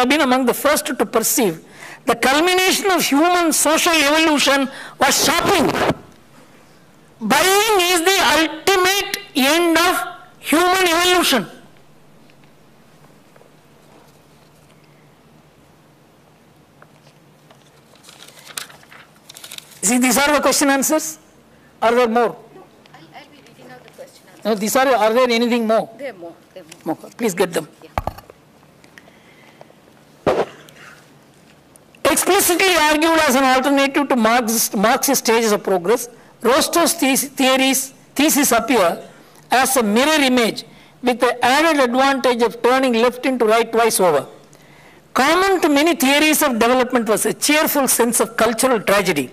A: been among the first to perceive the culmination of human social evolution was shopping. Buying is the ultimate end of human evolution. See, these are the question answers. Are there more?
B: No, I'll be reading out the question answers.
A: No, these are there anything more?
B: There are more. There are more.
A: Please get them.
B: Yeah.
A: Explicitly argued as an alternative to Marxist stages of progress, Rostow's theses appear as a mirror image with the added advantage of turning left into right twice over. Common to many theories of development was a cheerful sense of cultural tragedy,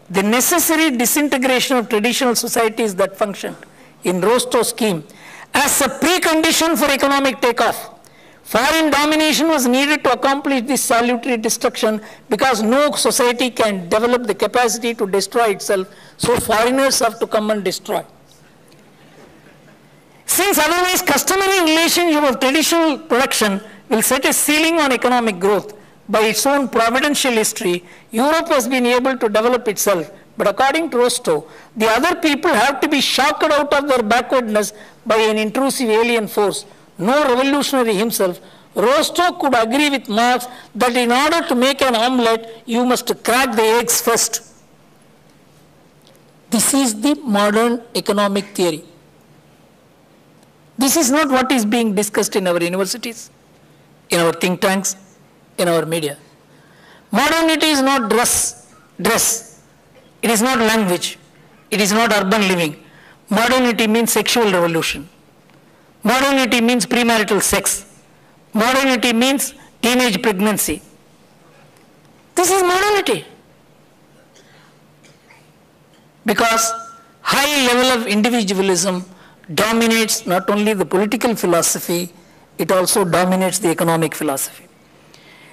A: the necessary disintegration of traditional societies that functioned in Rostow's scheme as a precondition for economic takeoff. Foreign domination was needed to accomplish this salutary destruction because no society can develop the capacity to destroy itself, so foreigners have to come and destroy. Since otherwise customary relationship of traditional production will set a ceiling on economic growth by its own providential history, Europe has been able to develop itself. But according to Rostow, the other people have to be shocked out of their backwardness by an intrusive alien force. No revolutionary himself, Rostow could agree with Marx that in order to make an omelette, you must crack the eggs first. This is the modern economic theory. This is not what is being discussed in our universities, in our think tanks, in our media. Modernity is not dress. It is not language. It is not urban living. Modernity means sexual revolution. Modernity means premarital sex. Modernity means teenage pregnancy. This is modernity. Because high level of individualism dominates not only the political philosophy, it also dominates the economic philosophy.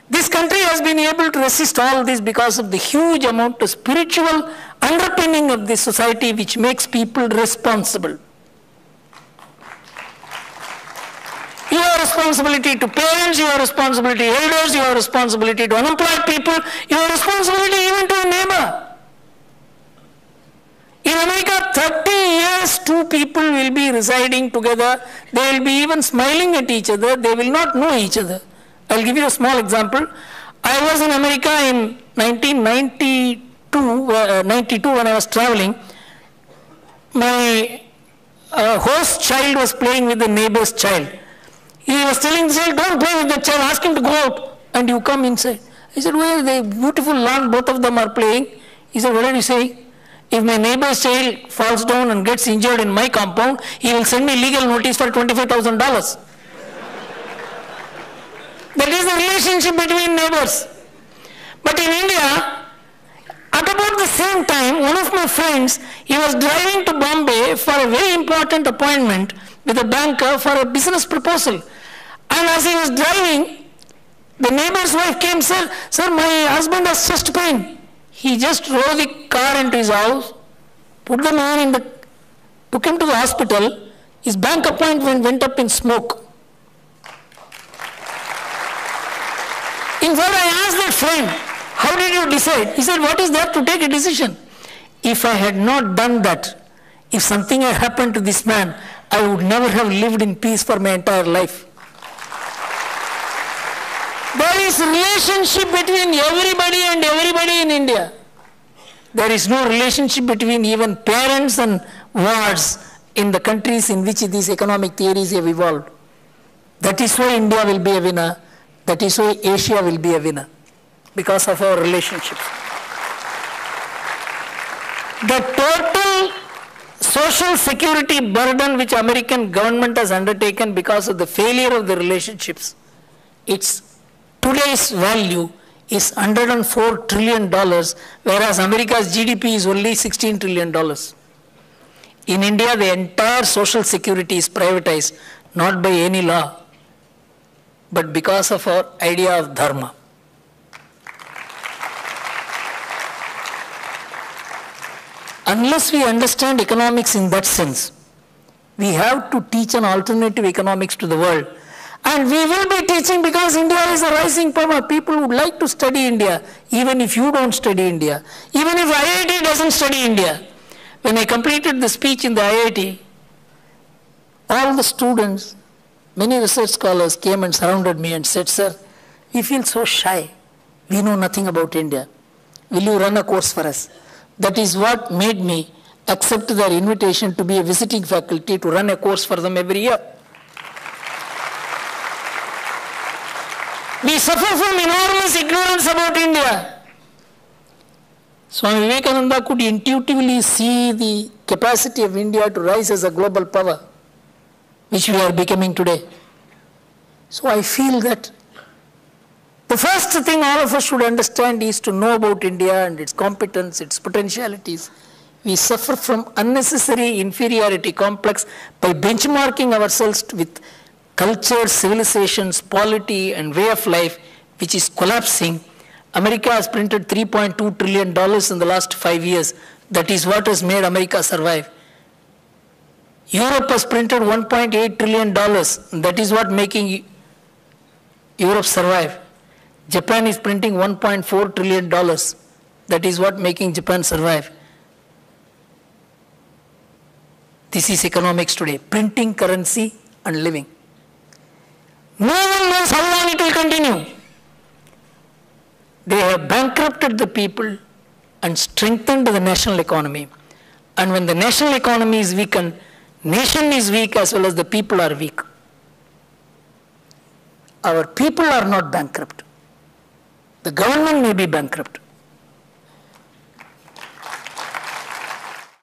A: This country has been able to resist all this because of the huge amount of spiritual underpinning of this society which makes people responsible. Your responsibility to parents, your responsibility to elders, your responsibility to unemployed people, your responsibility even to a neighbor. In America, 30 years, two people will be residing together. They will be even smiling at each other. They will not know each other. I'll give you a small example. I was in America in 1992 when I was traveling. My host child was playing with the neighbor's child. He was telling the child, don't play with the child, ask him to go out. And you come inside. I said, well, the beautiful lawn, both of them are playing. He said, what are you saying? If my neighbor's child falls down and gets injured in my compound, he will send me legal notice for $25,000. That is the relationship between neighbors. But in India, at about the same time, one of my friends, he was driving to Bombay for a very important appointment with a banker for a business proposal. And as he was driving, the neighbor's wife came, sir, my husband has chest pain. He just drove the car into his house, put the man took him to the hospital. His bank appointment went up in smoke. In fact, I asked that friend, how did you decide? He said, what is there to take a decision? If I had not done that, if something had happened to this man, I would never have lived in peace for my entire life. There is a relationship between everybody and everybody in India. There is no relationship between even parents and wards in the countries in which these economic theories have evolved. That is why India will be a winner. That is why Asia will be a winner, because of our relationships. The total social security burden which American government has undertaken because of the failure of the relationships, its today's value is $104 trillion, whereas America's GDP is only $16 trillion. In India, the entire social security is privatized, not by any law, but because of our idea of dharma. Unless we understand economics in that sense, we have to teach an alternative economics to the world. And we will be teaching because India is a rising power. People would like to study India, even if you don't study India. Even if IIT doesn't study India. When I completed the speech in the IIT, all the students, many research scholars came and surrounded me and said, sir, we feel so shy. We know nothing about India. Will you run a course for us? That is what made me accept their invitation to be a visiting faculty to run a course for them every year. We suffer from enormous ignorance about India. Swami Vivekananda could intuitively see the capacity of India to rise as a global power, which we are becoming today. So I feel that the first thing all of us should understand is to know about India and its competence, its potentialities. We suffer from unnecessary inferiority complex by benchmarking ourselves with culture, civilizations, polity, and way of life, which is collapsing. America has printed $3.2 trillion in the last 5 years. That is what has made America survive. Europe has printed $1.8 trillion. That is what making Europe survive. Japan is printing $1.4 trillion. That is what making Japan survive. This is economics today, printing currency and living. No one knows how long it will continue. They have bankrupted the people and strengthened the national economy. And when the national economy is weakened, nation is weak as well as the people are weak. Our people are not bankrupt. The government may be bankrupt.